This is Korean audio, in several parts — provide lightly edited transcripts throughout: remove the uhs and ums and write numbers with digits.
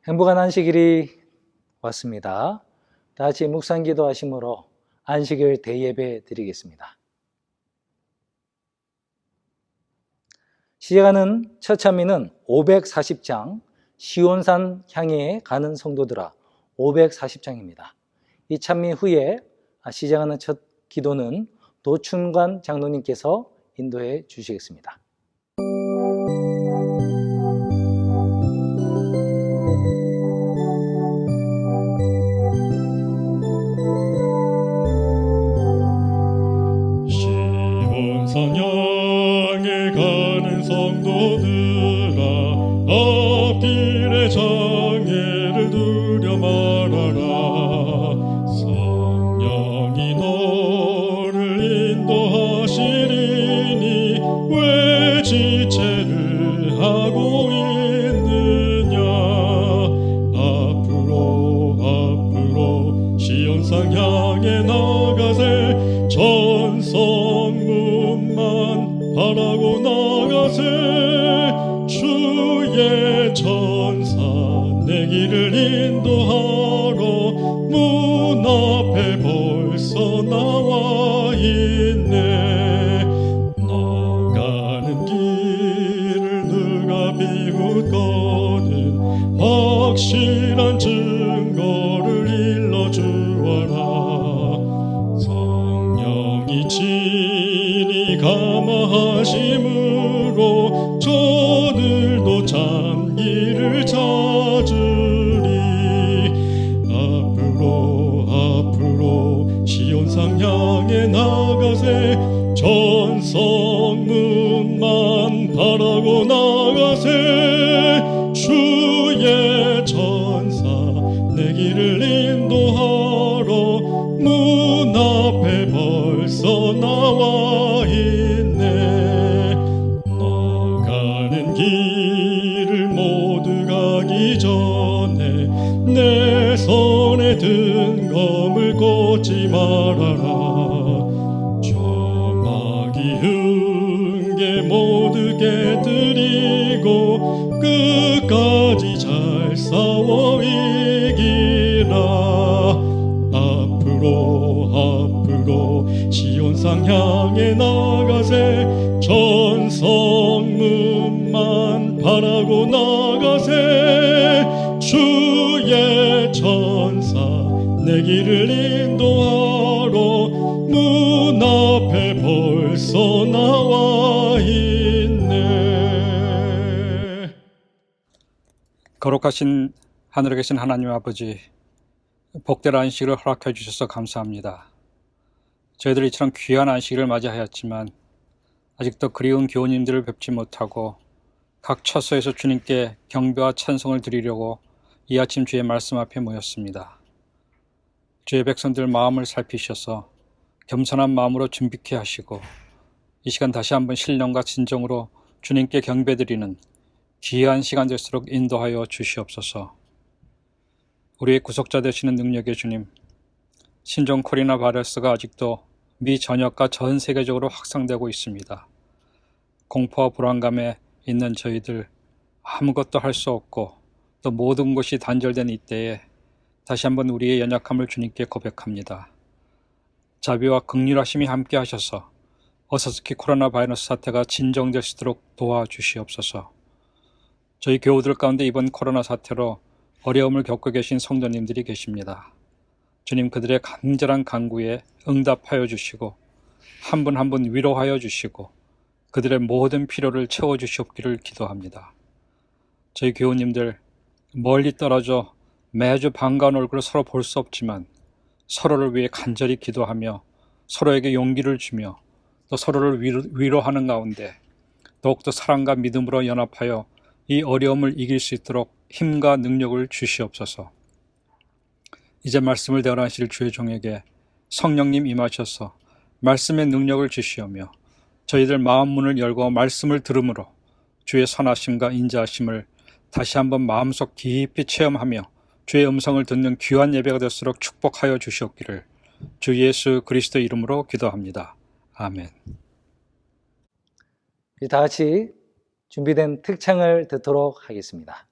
행복한 안식일이 왔습니다. 다 같이 묵상기도 하심으로 안식일 대예배 드리겠습니다. 시작하는 첫 찬미는 540장 시온산 향해 가는 성도들아 540장입니다. 이 찬미 후에 시작하는 첫 기도는 도춘관 장로님께서 인도해 주시겠습니다. 시온산 향해 가는 성도들아 앞길의 장애를 두려 말아라. 성령이 너를 인도하시리니 왜 지체를 하고 있느냐. 앞으로 시온산 향해 나가세. 전성문만 바라고 나가세. 주의 천사 내 길을 인도하러 문 앞에 벌써 나와 있네. 너 가는 길을 누가 비웃거든 확실한 증거를 일러주어라. 성령이 친히 감화하심으로 저들도 참기를 찾으리. 앞으로 시온산 향해 나가세. 전성문만 바라고 나가세. 주의 천사 내 길을 인도하러 문 앞에 벌써 나와 있네. 너 가는 길을 모두 가기 전에 내 손에 든 검을 꽂지 말아라. 조막이 흥게 모두 깨뜨리고 끝까지 잘 싸워 이기라. 앞으로 시온산 향해 나가세. 전성문만 바라고 나가세. 주의 천사 내 길을 인도하러 문 앞에 벌써 나와 있네. 거룩하신 하늘에 계신 하나님 아버지, 복된 안식일을 허락해 주셔서 감사합니다. 저희들이 이처럼 귀한 안식일을 맞이하였지만 아직도 그리운 교우님들을 뵙지 못하고 각 처소에서 주님께 경배와 찬송을 드리려고 이 아침 주의 말씀 앞에 모였습니다. 주의 백성들 마음을 살피셔서 겸손한 마음으로 준비케 하시고 이 시간 다시 한번 신령과 진정으로 주님께 경배드리는 귀한 시간 될수록 인도하여 주시옵소서. 우리의 구속자 되시는 능력의 주님, 신종 코로나 바이러스가 아직도 미 전역과 전 세계적으로 확산되고 있습니다. 공포와 불안감에 있는 저희들 아무것도 할 수 없고 또 모든 것이 단절된 이때에 다시 한번 우리의 연약함을 주님께 고백합니다. 자비와 긍휼하심이 함께 하셔서 어서스키 코로나 바이러스 사태가 진정될 수 있도록 도와주시옵소서. 저희 교우들 가운데 이번 코로나 사태로 어려움을 겪고 계신 성도님들이 계십니다. 주님, 그들의 간절한 간구에 응답하여 주시고 한 분 한 분 위로하여 주시고 그들의 모든 필요를 채워주시옵기를 기도합니다. 저희 교우님들 멀리 떨어져 매주 반가운 얼굴을 서로 볼 수 없지만 서로를 위해 간절히 기도하며 서로에게 용기를 주며 또 서로를 위로하는 가운데 더욱더 사랑과 믿음으로 연합하여 이 어려움을 이길 수 있도록 힘과 능력을 주시옵소서. 이제 말씀을 대언하실 주의 종에게 성령님 임하셔서 말씀의 능력을 주시오며 저희들 마음 문을 열고 말씀을 들음으로 주의 선하심과 인자하심을 다시 한번 마음속 깊이 체험하며 주의 음성을 듣는 귀한 예배가 될수록 축복하여 주시옵기를 주 예수 그리스도 이름으로 기도합니다. 아멘. 다 같이 준비된 특창을 듣도록 하겠습니다.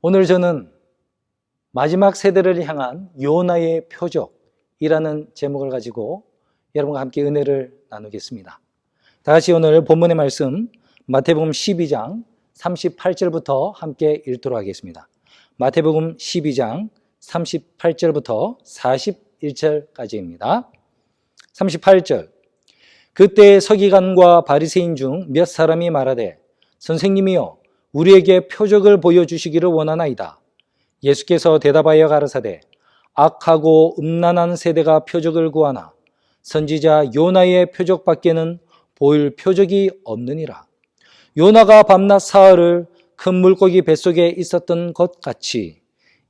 오늘 저는 마지막 세대를 향한 요나의 표적이라는 제목을 가지고 여러분과 함께 은혜를 나누겠습니다. 다 같이 오늘 본문의 말씀 마태복음 12장 38절부터 함께 읽도록 하겠습니다. 마태복음 12장 38절부터 41절까지입니다. 38절. 그때 서기관과 바리새인 중 몇 사람이 말하되 선생님이여 우리에게 표적을 보여주시기를 원하나이다. 예수께서 대답하여 가라사대 악하고 음란한 세대가 표적을 구하나 선지자 요나의 표적밖에는 보일 표적이 없느니라. 요나가 밤낮 사흘을 큰 물고기 뱃속에 있었던 것 같이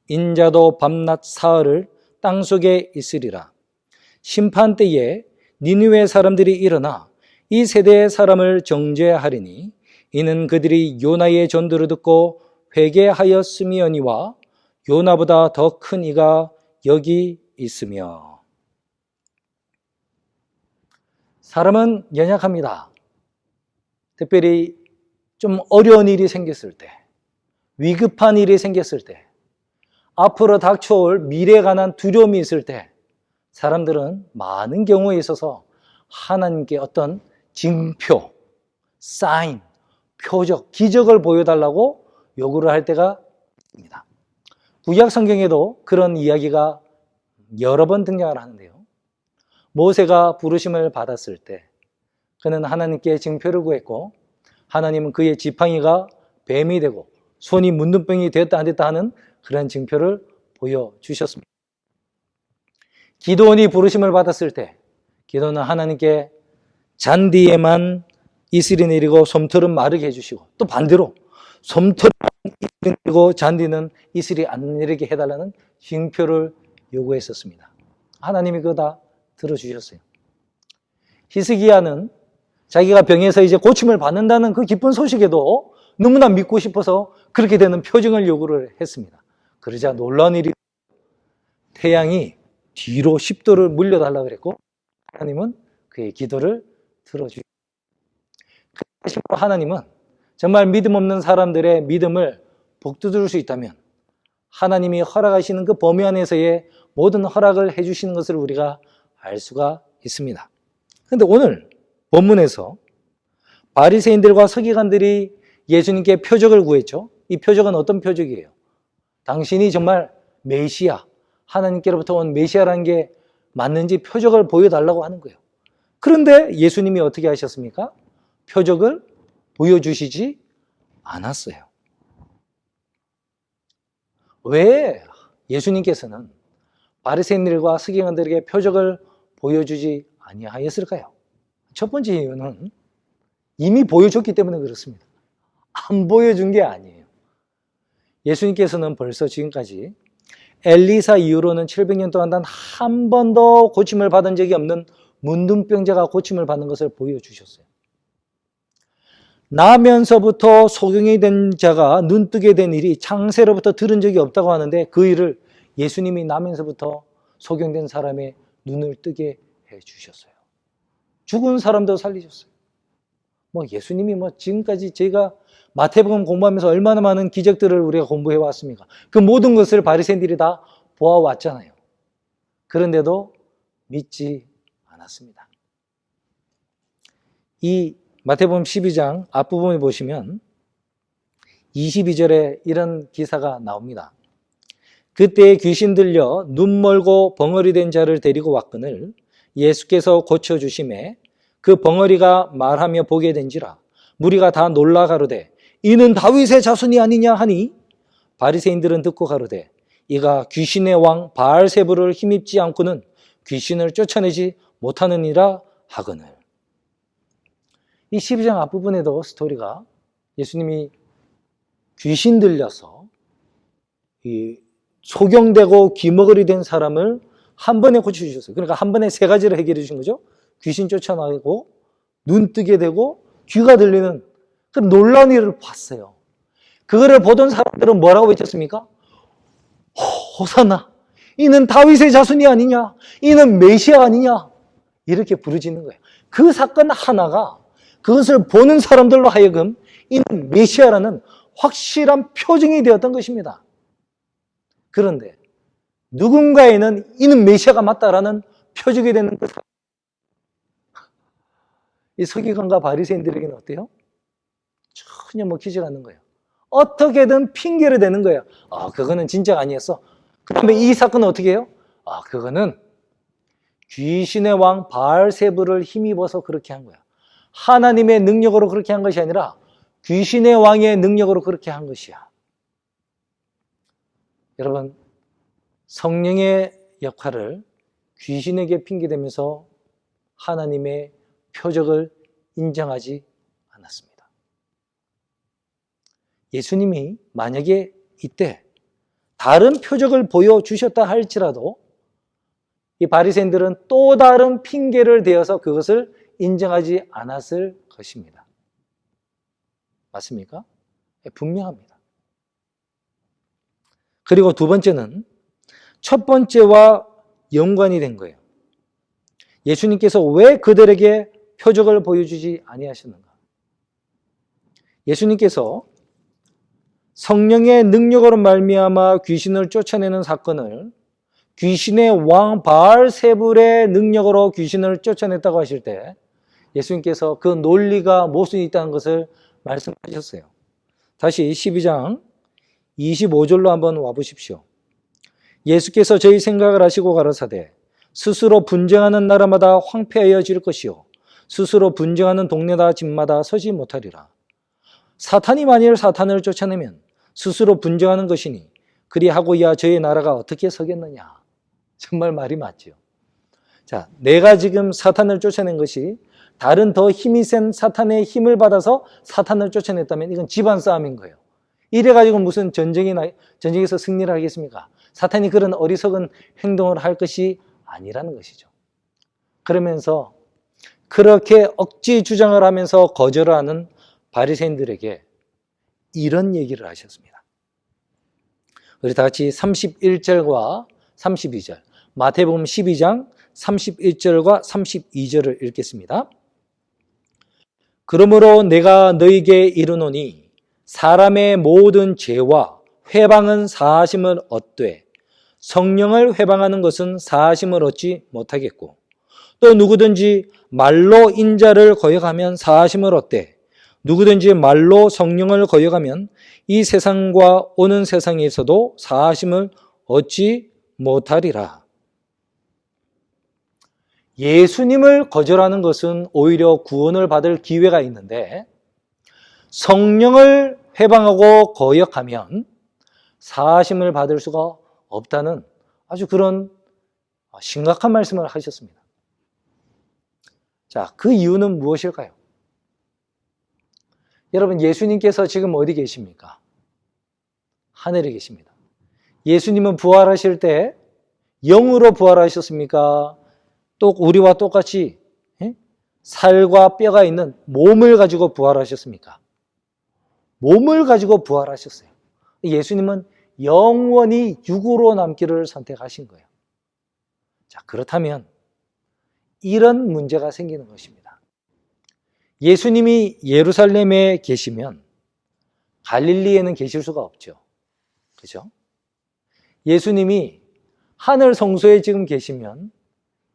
인자도 밤낮 사흘을 땅속에 있으리라. 심판 때에 니느웨 사람들이 일어나 이 세대의 사람을 정죄하리니 이는 그들이 요나의 전도를 듣고 회개하였음이니와 요나보다 더 큰 이가 여기 있으며. 사람은 연약합니다. 특별히 좀 어려운 일이 생겼을 때, 위급한 일이 생겼을 때, 앞으로 닥쳐올 미래에 관한 두려움이 있을 때 사람들은 많은 경우에 있어서 하나님께 어떤 징표, 사인, 표적, 기적을 보여달라고 요구를 할 때가 있습니다. 구약 성경에도 그런 이야기가 여러 번 등장을 하는데요. 모세가 부르심을 받았을 때 그는 하나님께 징표를 구했고 하나님은 그의 지팡이가 뱀이 되고 손이 문둥병이 되었다 안 됐다 하는 그런 징표를 보여주셨습니다. 기도원이 부르심을 받았을 때 기도는 하나님께 잔디에만 이슬이 내리고 솜털은 마르게 해주시고 또 반대로 솜털은 이슬이 내리고 잔디는 이슬이 안 내리게 해달라는 징표를 요구했었습니다. 하나님이 그거 다 들어주셨어요. 히스기야는 자기가 병에서 이제 고침을 받는다는 그 기쁜 소식에도 너무나 믿고 싶어서 그렇게 되는 표징을 요구를 했습니다. 그러자 놀라운 일이 태양이 뒤로 10도를 물려달라고 그랬고 하나님은 그의 기도를 들어주셨습니다. 하나님은 정말 믿음 없는 사람들의 믿음을 복두들 수 있다면 하나님이 허락하시는 그 범위 안에서의 모든 허락을 해주시는 것을 우리가 알 수가 있습니다. 그런데 오늘 본문에서 바리새인들과 서기관들이 예수님께 표적을 구했죠. 이 표적은 어떤 표적이에요? 당신이 정말 메시아, 하나님께로부터 온 메시아라는 게 맞는지 표적을 보여달라고 하는 거예요. 그런데 예수님이 어떻게 하셨습니까? 표적을 보여주시지 않았어요. 왜 예수님께서는 바리새인들과 서기관들에게 표적을 보여주지 아니하였을까요? 첫 번째 이유는 이미 보여줬기 때문에 그렇습니다. 안 보여준 게 아니에요. 예수님께서는 벌써 지금까지 엘리사 이후로는 700년 동안 단 한 번도 고침을 받은 적이 없는 문둥병자가 고침을 받는 것을 보여주셨어요. 나면서부터 소경이 된 자가 눈뜨게 된 일이 창세로부터 들은 적이 없다고 하는데 그 일을 예수님이 나면서부터 소경된 사람의 눈을 뜨게 해주셨어요. 죽은 사람도 살리셨어요. 예수님이 지금까지 저희가 마태복음 공부하면서 얼마나 많은 기적들을 우리가 공부해 왔습니까? 그 모든 것을 바리새인들이 다 보아왔잖아요. 그런데도 믿지 않았습니다. 이 마태복음 12장 앞부분에 보시면 22절에 이런 기사가 나옵니다. 그때 귀신 들려 눈 멀고 벙어리 된 자를 데리고 왔거늘 예수께서 고쳐주심에 그 벙어리가 말하며 보게 된지라 무리가 다 놀라 가로되 이는 다윗의 자손이 아니냐 하니 바리새인들은 듣고 가로되 이가 귀신의 왕 바알세불을 힘입지 않고는 귀신을 쫓아내지 못하느니라 하거늘. 이 12장 앞부분에도 스토리가 예수님이 귀신 들려서 이 소경되고 귀머거리 된 사람을 한 번에 고쳐주셨어요. 그러니까 한 번에 세 가지를 해결해 주신 거죠. 귀신 쫓아나고 눈 뜨게 되고 귀가 들리는 그 놀라운 일을 봤어요. 그거를 보던 사람들은 뭐라고 외쳤습니까? 호산나, 이는 다윗의 자손이 아니냐, 이는 메시아 아니냐, 이렇게 부르짖는 거예요. 그 사건 하나가 그것을 보는 사람들로 하여금 이는 메시아라는 확실한 표징이 되었던 것입니다. 그런데 누군가에는 이는 메시아가 맞다라는 표적이 되는 것. 이 서기관과 바리새인들에게는 어때요? 전혀 먹히질 않는 거예요. 어떻게든 핑계를 대는 거예요. 그거는 진짜가 아니었어. 그다음에 이 사건은 어떻게 해요? 그거는 귀신의 왕 바알세불을 힘입어서 그렇게 한 거야. 하나님의 능력으로 그렇게 한 것이 아니라 귀신의 왕의 능력으로 그렇게 한 것이야. 여러분, 성령의 역할을 귀신에게 핑계대면서 하나님의 표적을 인정하지 않았습니다. 예수님이 만약에 이때 다른 표적을 보여주셨다 할지라도 이 바리새인들은 또 다른 핑계를 대어서 그것을 인정하지 않았을 것입니다. 맞습니까? 분명합니다. 그리고 두 번째는 첫 번째와 연관이 된 거예요. 예수님께서 왜 그들에게 표적을 보여주지 아니하셨는가? 예수님께서 성령의 능력으로 말미암아 귀신을 쫓아내는 사건을 귀신의 왕 바알세불의 능력으로 귀신을 쫓아냈다고 하실 때 예수님께서 그 논리가 모순이 있다는 것을 말씀하셨어요. 다시 12장 25절로 한번 와보십시오. 예수께서 저희 생각을 하시고 가라사대 스스로 분쟁하는 나라마다 황폐하여 질 것이요 스스로 분쟁하는 동네다 집마다 서지 못하리라. 사탄이 만일 사탄을 쫓아내면 스스로 분쟁하는 것이니 그리하고야 저희 나라가 어떻게 서겠느냐. 정말 말이 맞죠. 자, 내가 지금 사탄을 쫓아낸 것이 다른 더 힘이 센 사탄의 힘을 받아서 사탄을 쫓아냈다면 이건 집안 싸움인 거예요. 이래가지고 무슨 전쟁에서 승리를 하겠습니까? 사탄이 그런 어리석은 행동을 할 것이 아니라는 것이죠. 그러면서 그렇게 억지 주장을 하면서 거절을 하는 바리새인들에게 이런 얘기를 하셨습니다. 우리 다 같이 31절과 32절, 마태복음 12장 31절과 32절을 읽겠습니다. 그러므로 내가 너희에게 이르노니 사람의 모든 죄와 회방은 사하심을 얻되 성령을 회방하는 것은 사하심을 얻지 못하겠고 또 누구든지 말로 인자를 거역하면 사하심을 얻되 누구든지 말로 성령을 거역하면 이 세상과 오는 세상에서도 사하심을 얻지 못하리라. 예수님을 거절하는 것은 오히려 구원을 받을 기회가 있는데 성령을 회방하고 거역하면 사하심을 받을 수가 없다는 아주 그런 심각한 말씀을 하셨습니다. 자, 그 이유는 무엇일까요? 여러분, 예수님께서 지금 어디 계십니까? 하늘에 계십니다. 예수님은 부활하실 때 영으로 부활하셨습니까? 또 우리와 똑같이 살과 뼈가 있는 몸을 가지고 부활하셨습니까? 몸을 가지고 부활하셨어요. 예수님은 영원히 육으로 남기를 선택하신 거예요. 자, 그렇다면 이런 문제가 생기는 것입니다. 예수님이 예루살렘에 계시면 갈릴리에는 계실 수가 없죠. 그죠? 예수님이 하늘 성소에 지금 계시면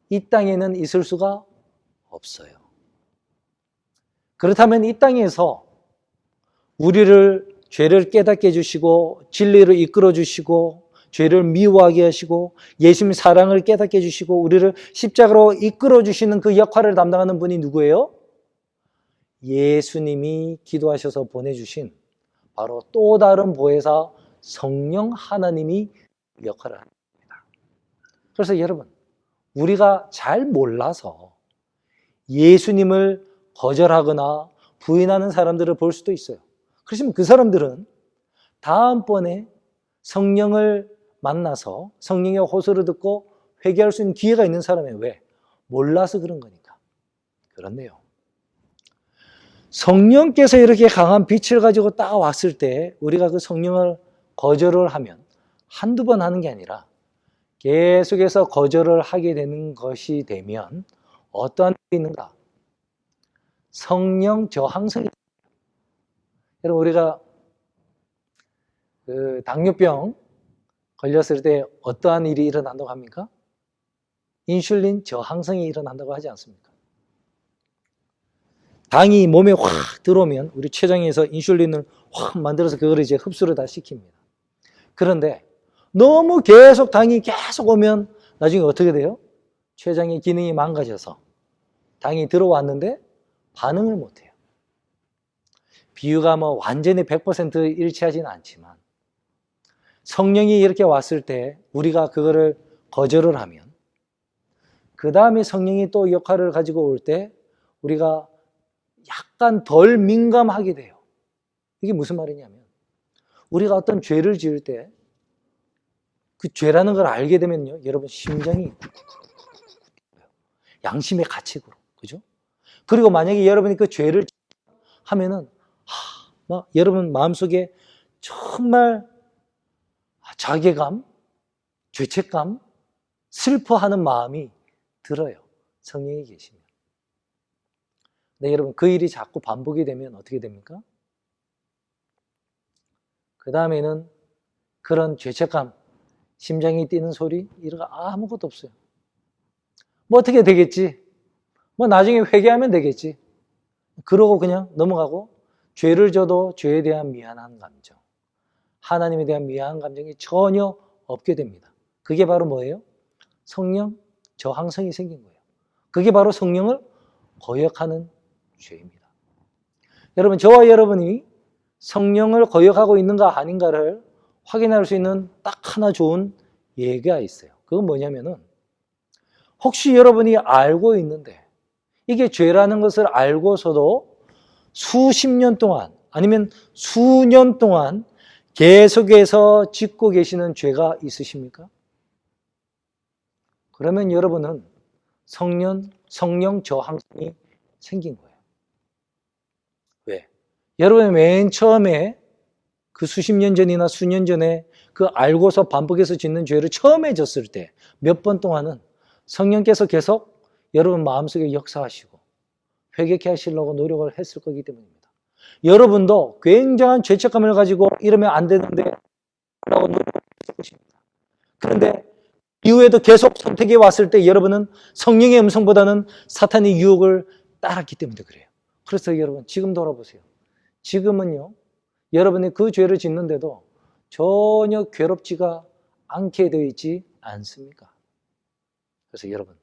이 땅에는 있을 수가 없어요. 그렇다면 이 땅에서 우리를 죄를 깨닫게 해주시고 진리를 이끌어 주시고 죄를 미워하게 하시고 예수님의 사랑을 깨닫게 해주시고 우리를 십자가로 이끌어 주시는 그 역할을 담당하는 분이 누구예요? 예수님이 기도하셔서 보내주신 바로 또 다른 보혜사 성령 하나님이 역할을 합니다. 그래서 여러분, 우리가 잘 몰라서 예수님을 거절하거나 부인하는 사람들을 볼 수도 있어요. 그렇지만 그 사람들은 다음번에 성령을 만나서 성령의 호소를 듣고 회개할 수 있는 기회가 있는 사람이에요. 왜? 몰라서 그런 거니까. 그렇네요. 성령께서 이렇게 강한 빛을 가지고 딱 왔을 때 우리가 그 성령을 거절을 하면 한두 번 하는 게 아니라 계속해서 거절을 하게 되는 것이 되면 어떠한 일이 있는가? 성령 저항성이. 여러분, 우리가 그 당뇨병 걸렸을 때 어떠한 일이 일어난다고 합니까? 인슐린 저항성이 일어난다고 하지 않습니까? 당이 몸에 확 들어오면 우리 췌장에서 인슐린을 확 만들어서 그걸 이제 흡수를 다 시킵니다. 그런데 너무 계속 당이 계속 오면 나중에 어떻게 돼요? 췌장의 기능이 망가져서 당이 들어왔는데 반응을 못해요. 비유가 뭐 완전히 100% 일치하지는 않지만 성령이 이렇게 왔을 때 우리가 그거를 거절을 하면 그 다음에 성령이 또 역할을 가지고 올 때 우리가 약간 덜 민감하게 돼요. 이게 무슨 말이냐면 우리가 어떤 죄를 지을 때 그 죄라는 걸 알게 되면요, 여러분 심장이 양심의 가책으로, 그죠? 그리고 만약에 여러분이 그 죄를 하면은 막 여러분 마음속에 정말 자괴감, 죄책감, 슬퍼하는 마음이 들어요. 성령이 계시면. 근데 여러분 그 일이 자꾸 반복이 되면 어떻게 됩니까? 그 다음에는 그런 죄책감, 심장이 뛰는 소리 이런 거 아무것도 없어요. 뭐 어떻게 되겠지? 뭐 나중에 회개하면 되겠지. 그러고 그냥 넘어가고 죄를 져도 죄에 대한 미안한 감정, 하나님에 대한 미안한 감정이 전혀 없게 됩니다. 그게 바로 뭐예요? 성령 저항성이 생긴 거예요. 그게 바로 성령을 거역하는 죄입니다. 여러분, 저와 여러분이 성령을 거역하고 있는가 아닌가를 확인할 수 있는 딱 하나 좋은 예가 있어요. 그건 뭐냐면은 혹시 여러분이 알고 있는데 이게 죄라는 것을 알고서도 수십 년 동안 아니면 수년 동안 계속해서 짓고 계시는 죄가 있으십니까? 그러면 여러분은 성령 저항성이 생긴 거예요. 왜? 여러분이 맨 처음에 그 수십 년 전이나 수년 전에 그 알고서 반복해서 짓는 죄를 처음에 졌을 때 몇 번 동안은 성령께서 계속 여러분 마음속에 역사하시고 회개케 하시려고 노력을 했을 거기 때문입니다. 여러분도 굉장한 죄책감을 가지고 이러면 안 되는데 라고 노력을 했을 것입니다. 그런데 이후에도 계속 선택이 왔을 때 여러분은 성령의 음성보다는 사탄의 유혹을 따랐기 때문에 그래요. 그래서 여러분 지금 돌아보세요. 지금은요, 여러분이 그 죄를 짓는데도 전혀 괴롭지가 않게 되어 있지 않습니까? 그래서 여러분,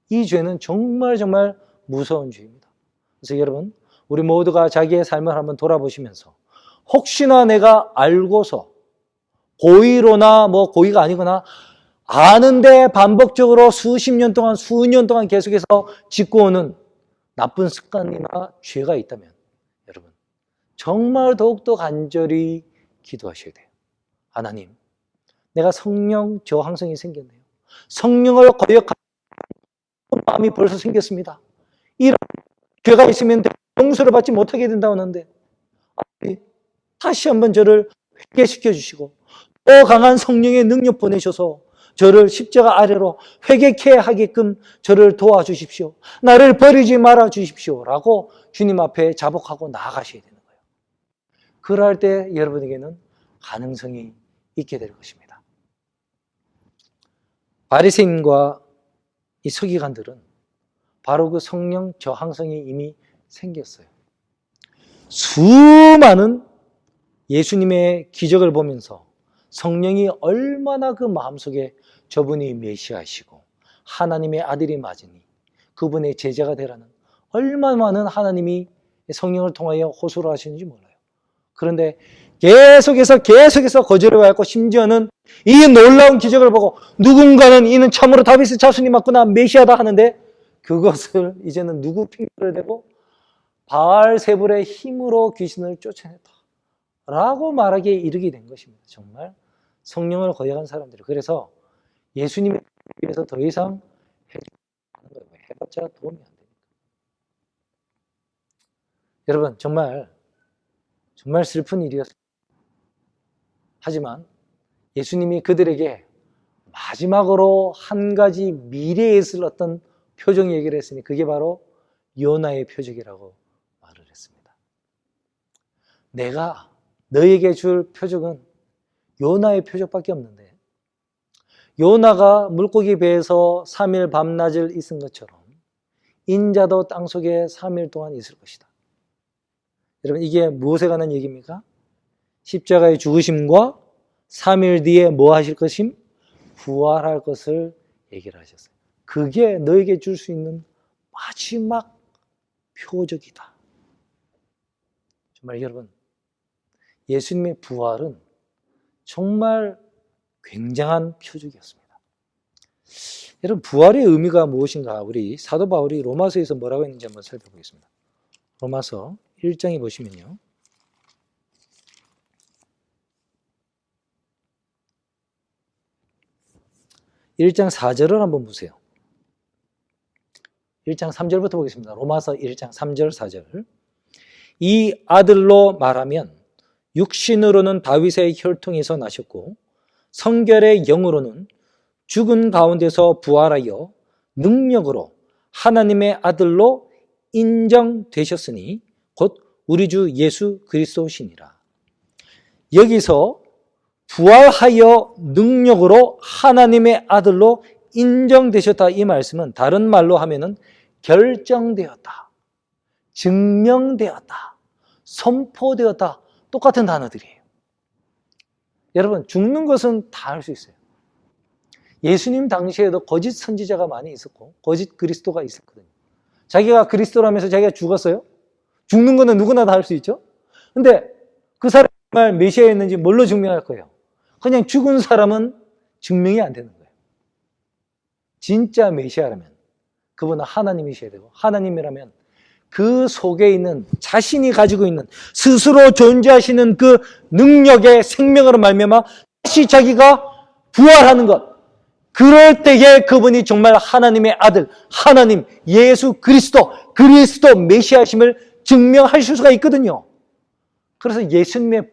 이 죄는 정말 무서운 죄입니다. 그래서 여러분, 우리 모두가 자기의 삶을 한번 돌아보시면서 혹시나 내가 알고서 고의로나 뭐 고의가 아니거나 아는데 반복적으로 수십 년 동안 수년 동안 계속해서 짓고 오는 나쁜 습관이나 죄가 있다면 여러분 정말 더욱더 간절히 기도하셔야 돼요. 하나님, 내가 성령 저항성이 생겼네요. 성령을 거역하는 마음이 벌써 생겼습니다. 이런 죄가 있으면 용서를 받지 못하게 된다고 하는데 다시 한번 저를 회개시켜 주시고 더 강한 성령의 능력 보내셔서 저를 십자가 아래로 회개케 하게끔 저를 도와주십시오. 나를 버리지 말아 주십시오. 라고 주님 앞에 자복하고 나아가셔야 되는 거예요. 그럴 때 여러분에게는 가능성이 있게 될 것입니다. 바리새인과 이 서기관들은 바로 그 성령 저항성이 이미 생겼어요. 수많은 예수님의 기적을 보면서 성령이 얼마나 그 마음속에 저분이 메시아이시고 하나님의 아들이 맞으니 그분의 제자가 되라는 얼마나 많은 하나님이 성령을 통하여 호소를 하시는지 몰라요. 그런데 계속해서 거절해왔고 심지어는 이 놀라운 기적을 보고 누군가는 이는 참으로 다윗의 자손이 맞구나 메시아다 하는데 그것을 이제는 누구 핑계를 대고 바알세불의 힘으로 귀신을 쫓아냈다 라고 말하기에 이르게 된 것입니다. 정말 성령을 거역한 사람들이. 그래서 예수님에 위해서 더 이상 해봤자 도움이 안 됩니다. 여러분 정말 슬픈 일이었습니다. 하지만 예수님이 그들에게 마지막으로 한 가지 미래에 있을 어떤 표정 얘기를 했으니 그게 바로 요나의 표적이라고 말을 했습니다. 내가 너에게 줄 표적은 요나의 표적밖에 없는데 요나가 물고기 배에서 3일 밤낮을 있은 것처럼 인자도 땅속에 3일 동안 있을 것이다. 여러분, 이게 무엇에 관한 얘기입니까? 십자가의 죽으심과 3일 뒤에 뭐 하실 것임? 부활할 것을 얘기를 하셨어요. 그게 너에게 줄 수 있는 마지막 표적이다. 정말 여러분, 예수님의 부활은 정말 굉장한 표적이었습니다. 여러분, 부활의 의미가 무엇인가? 우리 사도 바울이 로마서에서 뭐라고 했는지 한번 살펴보겠습니다. 로마서 1장에 보시면요. 1장 4절을 한번 보세요. 1장 3절부터 보겠습니다. 로마서 1장 3절 4절. 이 아들로 말하면 육신으로는 다윗의 혈통에서 나셨고 성결의 영으로는 죽은 가운데서 부활하여 능력으로 하나님의 아들로 인정되셨으니 곧 우리 주 예수 그리스도시니라. 여기서 부활하여 능력으로 하나님의 아들로 인정되셨다, 이 말씀은 다른 말로 하면은 결정되었다, 증명되었다, 선포되었다, 똑같은 단어들이에요. 여러분, 죽는 것은 다 할 수 있어요. 예수님 당시에도 거짓 선지자가 많이 있었고 거짓 그리스도가 있었거든요. 자기가 그리스도라면서 자기가 죽었어요? 죽는 거는 누구나 다 할 수 있죠. 근데 그 사람이 정말 메시아였는지 뭘로 증명할 거예요? 그냥 죽은 사람은 증명이 안 되는 거예요. 진짜 메시아라면 그분은 하나님이셔야 되고, 하나님이라면 그 속에 있는 자신이 가지고 있는 스스로 존재하시는 그 능력의 생명으로 말미암아 다시 자기가 부활하는 것, 그럴 때에 그분이 정말 하나님의 아들, 하나님 예수 그리스도 메시아심을 증명하실 수가 있거든요. 그래서 예수님의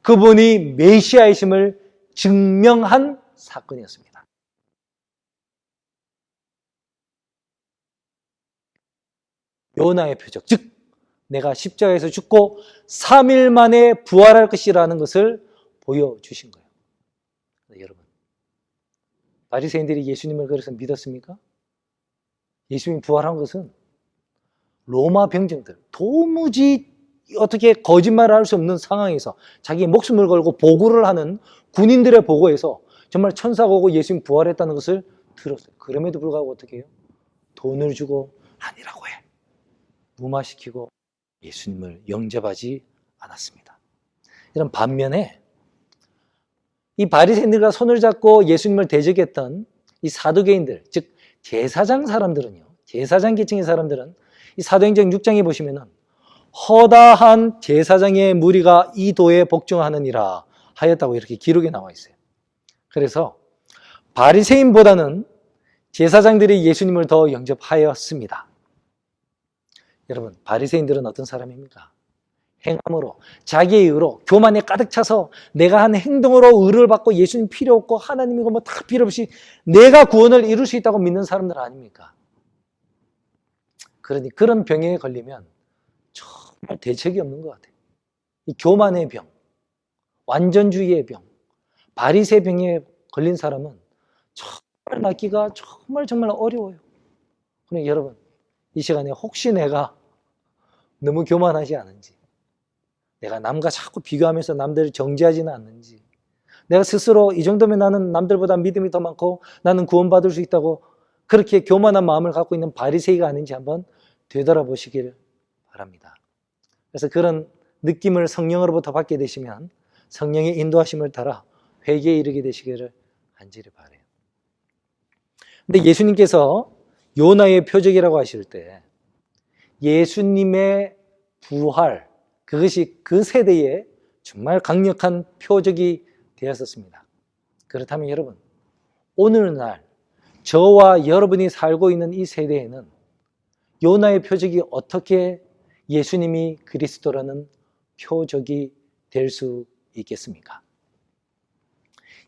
그분이 메시아이심을 증명한 사건이었습니다. 요나의 표적, 즉 내가 십자가에서 죽고 3일 만에 부활할 것이라는 것을 보여주신 거예요. 여러분, 바리새인들이 예수님을 그래서 믿었습니까? 예수님이 부활한 것은 로마 병정들, 도무지 어떻게 거짓말을 할 수 없는 상황에서 자기 목숨을 걸고 보고를 하는 군인들의 보고에서 정말 천사가 오고 예수님 부활했다는 것을 들었어요. 그럼에도 불구하고 어떻게 해요? 돈을 주고 아니라고 해. 무마시키고 예수님을 영접하지 않았습니다. 이런 반면에 이 바리새인들과 손을 잡고 예수님을 대적했던 이 사두개인들, 즉 제사장 사람들은요, 제사장 계층의 사람들은 이 사도행전 6장에 보시면은 허다한 제사장의 무리가 이 도에 복종하느니라 하였다고 이렇게 기록에 나와 있어요. 그래서 바리새인보다는 제사장들이 예수님을 더 영접하였습니다. 여러분, 바리새인들은 어떤 사람입니까? 행함으로, 자기의 의로, 교만에 가득 차서 내가 한 행동으로 의를 받고 예수님 필요 없고 하나님이고 뭐 다 필요 없이 내가 구원을 이룰 수 있다고 믿는 사람들 아닙니까? 그러니 그런 병에 걸리면 정말 대책이 없는 것 같아요. 이 교만의 병, 완전주의의 병, 바리새 병에 걸린 사람은 정말 낫기가 정말 어려워요. 그러니 여러분, 이 시간에 혹시 내가 너무 교만하지 않은지, 내가 남과 자꾸 비교하면서 남들을 정죄하지는 않는지, 내가 스스로 이 정도면 나는 남들보다 믿음이 더 많고 나는 구원받을 수 있다고 그렇게 교만한 마음을 갖고 있는 바리새이가 아닌지 한번 되돌아보시길 바랍니다. 그래서 그런 느낌을 성령으로부터 받게 되시면 성령의 인도하심을 따라 회개에 이르게 되시기를 간절히 바라요. 근데 예수님께서 요나의 표적이라고 하실 때 예수님의 부활, 그것이 그 세대에 정말 강력한 표적이 되었었습니다. 그렇다면 여러분, 오늘날 저와 여러분이 살고 있는 이 세대에는 요나의 표적이 어떻게 예수님이 그리스도라는 표적이 될 수 있겠습니까?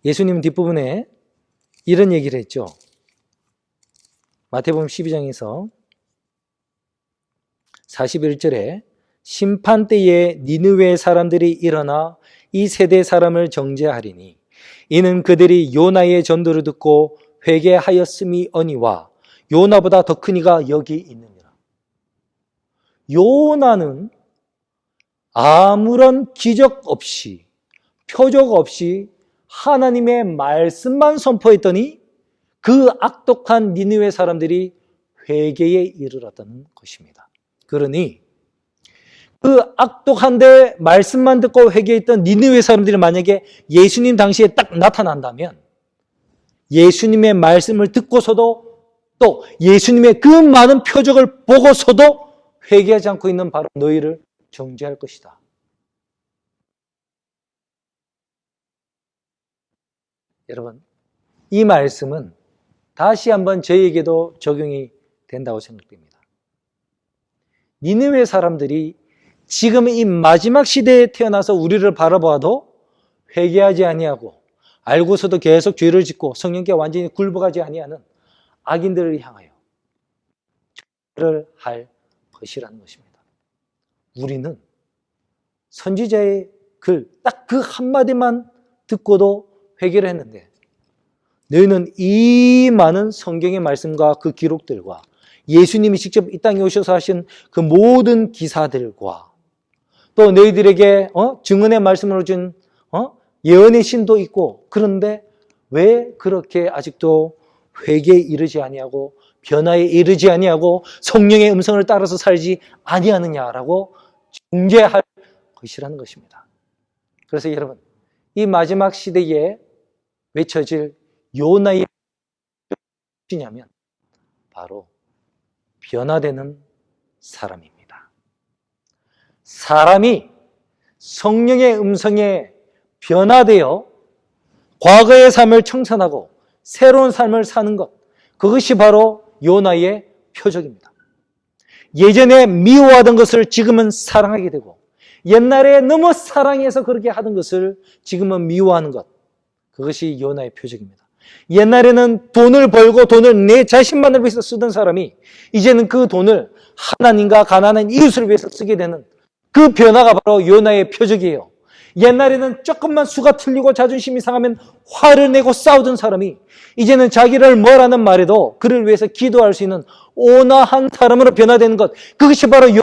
예수님은 뒷부분에 이런 얘기를 했죠. 마태복음 12장에서 41절에 심판 때에 니느웨 사람들이 일어나 이 세대 사람을 정죄하리니 이는 그들이 요나의 전도를 듣고 회개하였음이어니와 요나보다 더 큰 이가 여기 있느니라. 요나는 아무런 기적 없이 표적 없이 하나님의 말씀만 선포했더니 그 악독한 니느웨 사람들이 회개에 이르렀다는 것입니다. 그러니 그 악독한데 말씀만 듣고 회개했던 니느웨 사람들이 만약에 예수님 당시에 딱 나타난다면 예수님의 말씀을 듣고서도 또 예수님의 그 많은 표적을 보고서도 회개하지 않고 있는 바로 너희를 정죄할 것이다. 여러분, 이 말씀은 다시 한번 저에게도 적용이 된다고 생각됩니다. 니느웨 사람들이 지금 이 마지막 시대에 태어나서 우리를 바라보아도 회개하지 아니하고 알고서도 계속 죄를 짓고 성령께 완전히 굴복하지 아니하는 악인들을 향하여 죄를 할 것이라는 것입니다. 우리는 선지자의 글 딱 그 한마디만 듣고도 회개를 했는데 너희는 이 많은 성경의 말씀과 그 기록들과 예수님이 직접 이 땅에 오셔서 하신 그 모든 기사들과 또 너희들에게 증언의 말씀으로 준 예언의 신도 있고 그런데 왜 그렇게 아직도 회개에 이르지 아니하고 변화에 이르지 아니하고 성령의 음성을 따라서 살지 아니하느냐라고 중재할 것이라는 것입니다. 그래서 여러분, 이 마지막 시대에 외쳐질 요나의 무엇이냐면 바로 변화되는 사람입니다. 사람이 성령의 음성에 변화되어 과거의 삶을 청산하고 새로운 삶을 사는 것, 그것이 바로 요나의 표적입니다. 예전에 미워하던 것을 지금은 사랑하게 되고 옛날에 너무 사랑해서 그렇게 하던 것을 지금은 미워하는 것, 그것이 요나의 표적입니다. 옛날에는 돈을 벌고 돈을 내 자신만을 위해서 쓰던 사람이 이제는 그 돈을 하나님과 가난한 이웃을 위해서 쓰게 되는 그 변화가 바로 요나의 표적이에요. 옛날에는 조금만 수가 틀리고 자존심이 상하면 화를 내고 싸우던 사람이 이제는 자기를 뭐라는 말에도 그를 위해서 기도할 수 있는 온화한 사람으로 변화되는 것, 그것이 바로 요나의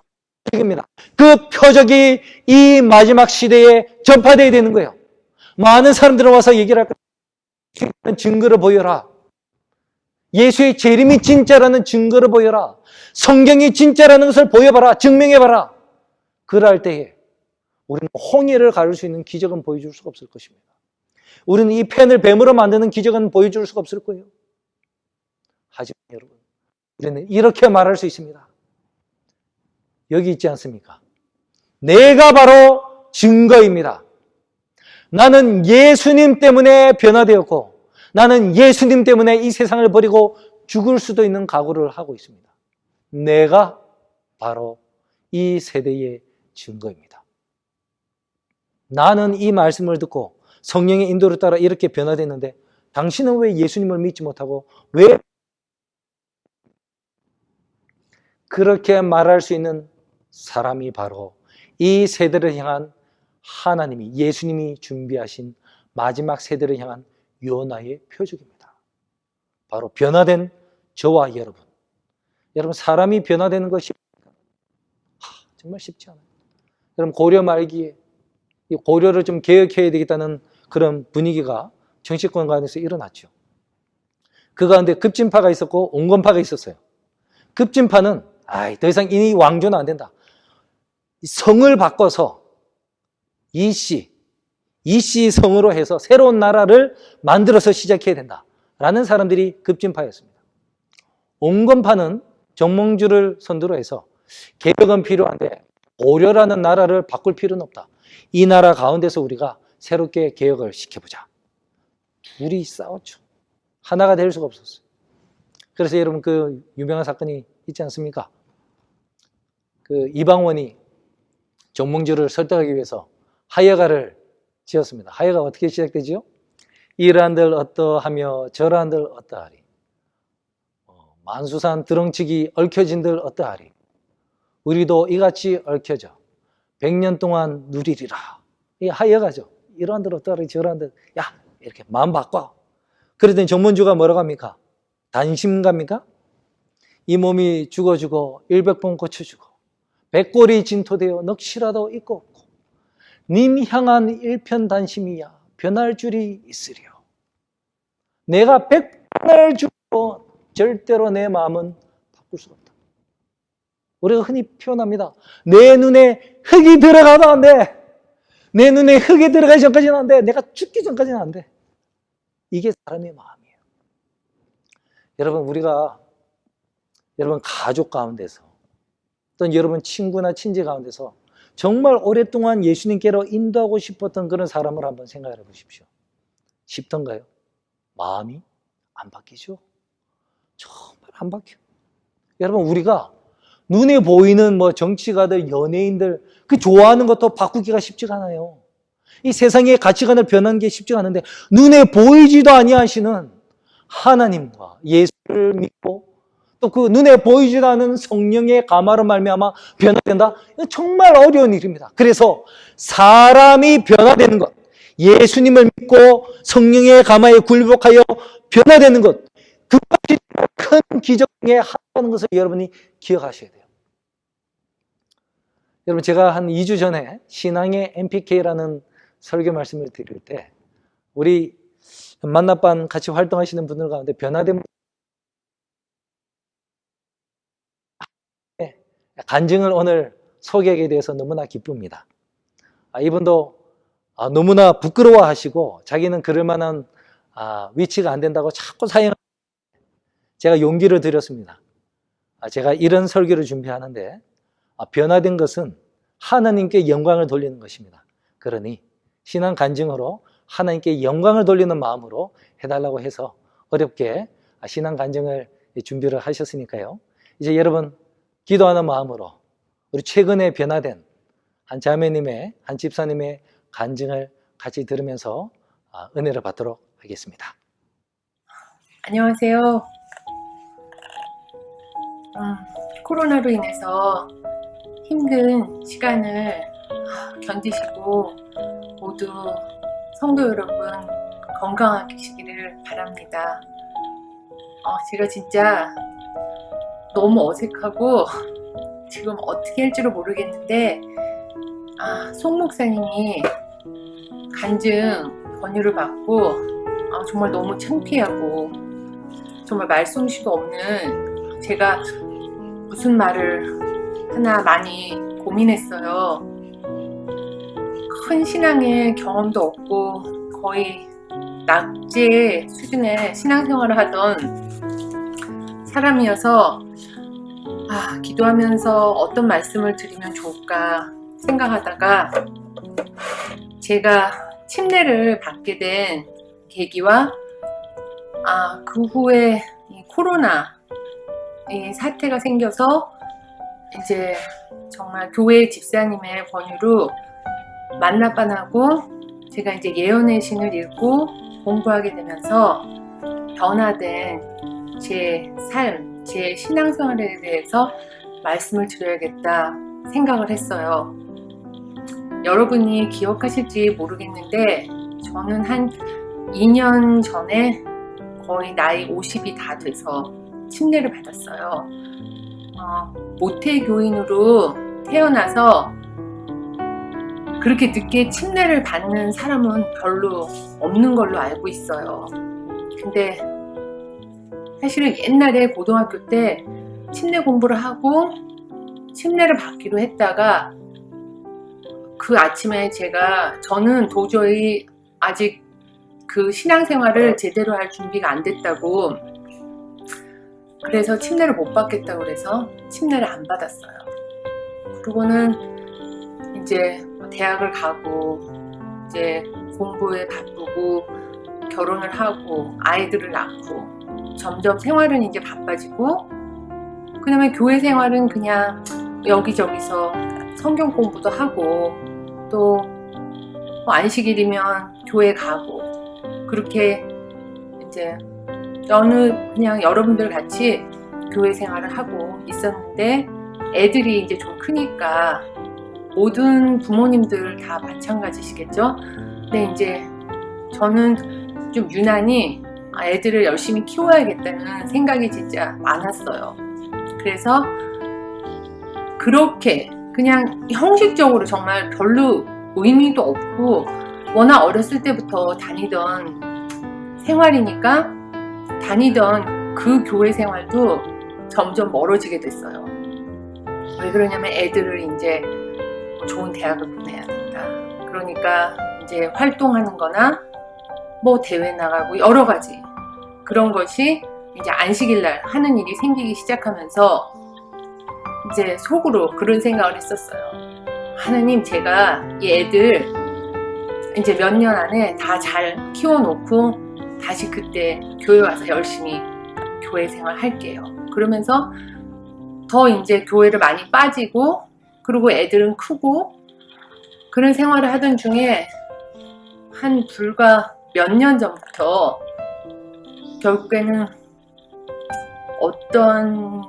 표적입니다. 그 표적이 이 마지막 시대에 전파되어야 되는 거예요. 많은 사람들은 와서 얘기를 할 거예요. 증거를 보여라. 예수의 재림이 진짜라는 증거를 보여라. 성경이 진짜라는 것을 보여봐라. 증명해봐라. 그럴 때에 우리는 홍해를 가를 수 있는 기적은 보여줄 수가 없을 것입니다. 우리는 이 펜을 뱀으로 만드는 기적은 보여줄 수가 없을 거예요. 하지만 여러분, 우리는 이렇게 말할 수 있습니다. 여기 있지 않습니까? 내가 바로 증거입니다. 나는 예수님 때문에 변화되었고 나는 예수님 때문에 이 세상을 버리고 죽을 수도 있는 각오를 하고 있습니다. 내가 바로 이 세대의 증거입니다. 나는 이 말씀을 듣고 성령의 인도를 따라 이렇게 변화됐는데 당신은 왜 예수님을 믿지 못하고 왜 그렇게 말할 수 있는 사람이 바로 이 세대를 향한 하나님이 예수님이 준비하신 마지막 세대를 향한 요나의 표적입니다. 바로 변화된 저와 여러분. 여러분, 사람이 변화되는 것이 정말 쉽지 않아요. 여러분, 고려 말기에 이 고려를 좀 개혁해야 되겠다는 그런 분위기가 정치권 간에서 일어났죠. 그 가운데 급진파가 있었고 온건파가 있었어요. 급진파는 더 이상 이 왕조는 안 된다. 성을 바꿔서 이씨 성으로 해서 새로운 나라를 만들어서 시작해야 된다라는 사람들이 급진파였습니다. 온건파는 정몽주를 선두로 해서 개혁은 필요한데 고려라는 나라를 바꿀 필요는 없다. 이 나라 가운데서 우리가 새롭게 개혁을 시켜보자. 둘이 싸웠죠. 하나가 될 수가 없었어요. 그래서 여러분 그 유명한 사건이 있지 않습니까? 그 이방원이 정몽주를 설득하기 위해서 하여가를 지었습니다. 하여가 어떻게 시작되죠? 이러한들 어떠하며 저러한들 어떠하리. 만수산 드렁치기 얽혀진들 어떠하리. 우리도 이같이 얽혀져 100년 동안 누리리라. 이 하여가죠. 이러한들 어떠하리 저러한들. 야 이렇게 마음 바꿔. 그러더니 정문주가 뭐라고 합니까? 단심갑니까? 이 몸이 죽어주고 일백번 고쳐주고 백골이 진토되어 넋이라도 있고 없고 님 향한 일편단심이야 변할 줄이 있으려. 내가 백번을 죽고 절대로 내 마음은 바꿀 수가 없다. 우리가 흔히 표현합니다. 내 눈에 흙이 들어가도 안 돼. 내 눈에 흙이 들어가기 전까지는 안 돼. 내가 죽기 전까지는 안 돼. 이게 사람의 마음이에요. 여러분, 우리가 여러분 가족 가운데서 또는 여러분 친구나 친지 가운데서 정말 오랫동안 예수님께로 인도하고 싶었던 그런 사람을 한번 생각해 보십시오. 쉽던가요? 마음이 안 바뀌죠? 정말 안 바뀌어요. 여러분, 우리가 눈에 보이는 뭐 정치가들, 연예인들 그 좋아하는 것도 바꾸기가 쉽지가 않아요. 이 세상의 가치관을 변하는 게 쉽지가 않은데 눈에 보이지도 아니하시는 하나님과 예수를 믿고 또 그 눈에 보이지도 않은 성령의 감화로 말미암아 변화된다? 이거 정말 어려운 일입니다. 그래서 사람이 변화되는 것, 예수님을 믿고 성령의 감화에 굴복하여 변화되는 것, 그것이 큰 기적 중에 하나라는 것을 여러분이 기억하셔야 돼요. 여러분, 제가 한 2주 전에 신앙의 MPK라는 설교 말씀을 드릴 때 우리 만나반 같이 활동하시는 분들 가운데 변화된 간증을 오늘 소개하게 돼서 너무나 기쁩니다. 이분도 너무나 부끄러워하시고 자기는 그럴 만한 위치가 안 된다고 자꾸 사용하는 제가 용기를 드렸습니다. 제가 이런 설교를 준비하는데 변화된 것은 하나님께 영광을 돌리는 것입니다. 그러니 신앙 간증으로 하나님께 영광을 돌리는 마음으로 해달라고 해서 어렵게 신앙 간증을 준비를 하셨으니까요. 이제 여러분 기도하는 마음으로 우리 최근에 변화된 한 자매님의, 한 집사님의 간증을 같이 들으면서 은혜를 받도록 하겠습니다. 안녕하세요. 코로나로 인해서 힘든 시간을 견디시고 모두 성도 여러분 건강하게 계시기를 바랍니다. 제가 진짜 너무 어색하고 지금 어떻게 할지를 모르겠는데 송 목사님이 간증 권유를 받고 정말 너무 창피하고 정말 말솜씨도 없는 제가 무슨 말을 하나 많이 고민했어요. 큰 신앙의 경험도 없고 거의 낙제 수준의 신앙생활을 하던 사람이어서 기도하면서 어떤 말씀을 드리면 좋을까 생각하다가 제가 침례를 받게 된 계기와 그 후에 이 코로나 이 사태가 생겨서 이제 정말 교회 집사님의 권유로 만나반하고 제가 이제 예언의 신을 읽고 공부하게 되면서 변화된 제 삶, 제 신앙생활에 대해서 말씀을 드려야겠다 생각을 했어요. 여러분이 기억하실지 모르겠는데 저는 한 2년 전에 거의 나이 50이 다 돼서 침례를 받았어요. 모태교인으로 태어나서 그렇게 늦게 침례를 받는 사람은 별로 없는 걸로 알고 있어요. 근데 사실은 옛날에 고등학교 때 침례 공부를 하고 침례를 받기로 했다가 그 아침에 저는 도저히 아직 그 신앙생활을 제대로 할 준비가 안 됐다고 그래서 침례를 못 받겠다고 그래서 침례를 안 받았어요. 그러고는 이제 대학을 가고 이제 공부에 바쁘고 결혼을 하고 아이들을 낳고 점점 생활은 이제 바빠지고 그 다음에 교회 생활은 그냥 여기저기서 성경 공부도 하고 또 안식일이면 교회 가고 그렇게 이제 그냥 여러분들 같이 교회 생활을 하고 있었는데 애들이 이제 좀 크니까 모든 부모님들 다 마찬가지시겠죠? 근데 이제 저는 좀 유난히 애들을 열심히 키워야겠다는 생각이 진짜 많았어요. 그래서 그렇게 그냥 형식적으로 정말 별로 의미도 없고 워낙 어렸을 때부터 다니던 생활이니까 다니던 그 교회 생활도 점점 멀어지게 됐어요. 왜 그러냐면 애들을 이제 좋은 대학을 보내야 된다. 그러니까 이제 활동하는 거나 뭐 대회 나가고 여러 가지 그런 것이 이제 안식일날 하는 일이 생기기 시작하면서 이제 속으로 그런 생각을 했었어요. 하나님, 제가 이 애들 이제 몇 년 안에 다 잘 키워놓고 다시 그때 교회 와서 열심히 교회 생활 할게요. 그러면서 더 이제 교회를 많이 빠지고 그리고 애들은 크고 그런 생활을 하던 중에 한 불과 몇 년 전부터 결국에는 어떤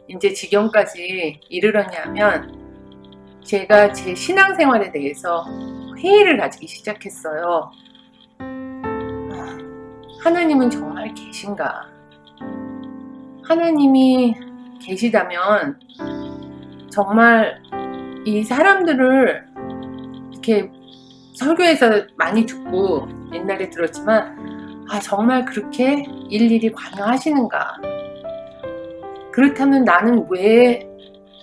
이제 지경까지 이르렀냐면 제가 제 신앙생활에 대해서 회의를 가지기 시작했어요. 하나님은 정말 계신가? 하나님이 계시다면 정말 이 사람들을 이렇게 설교에서 많이 듣고 옛날에 들었지만 정말 그렇게 일일이 관여하시는가? 그렇다면 나는 왜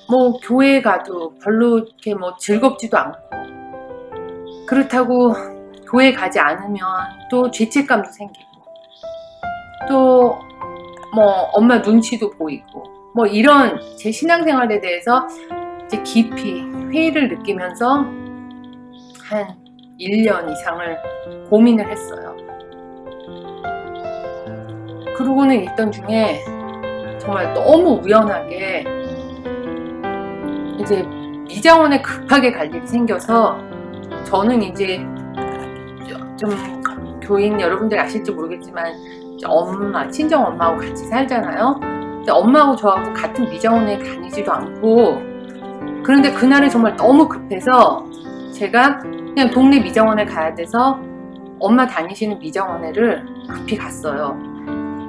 뭐 교회에 가도 별로 이렇게 뭐 즐겁지도 않고 그렇다고 교회 가지 않으면 또 죄책감도 생기고 또 뭐 엄마 눈치도 보이고 뭐 이런 제 신앙생활에 대해서 이제 깊이 회의를 느끼면서 한 1년 이상을 고민을 했어요. 그러고는 있던 중에 정말 너무 우연하게 이제 미장원에 급하게 갈 일이 생겨서 저는 이제 좀 교인 여러분들 아실지 모르겠지만 엄마, 친정 엄마하고 같이 살잖아요. 근데 엄마하고 저하고 같은 미장원에 다니지도 않고 그런데 그날은 정말 너무 급해서 제가 그냥 동네 미장원에 가야 돼서 엄마 다니시는 미장원에를 급히 갔어요.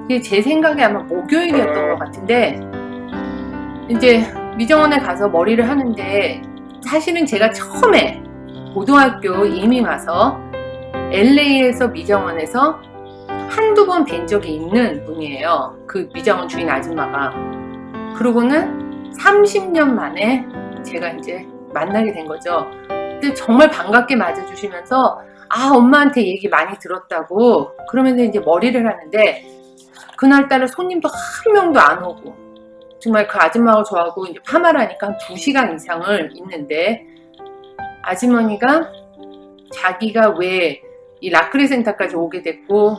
이게 제 생각에 아마 목요일이었던 것 같은데 이제 미장원에 가서 머리를 하는데 사실은 제가 처음에 고등학교 이민 와서 LA에서 미장원에서 한두 번 뵌 적이 있는 분이에요. 그 미장원 주인 아줌마가. 그러고는 30년 만에 제가 이제 만나게 된 거죠. 근데 정말 반갑게 맞아주시면서 엄마한테 얘기 많이 들었다고 그러면서 이제 머리를 하는데 그날따라 손님도 한 명도 안 오고 정말 그 아줌마하고 저하고 이제 파마를 하니까 한 2시간 이상을 있는데 아주머니가 자기가 왜 이 라크리 센터까지 오게 됐고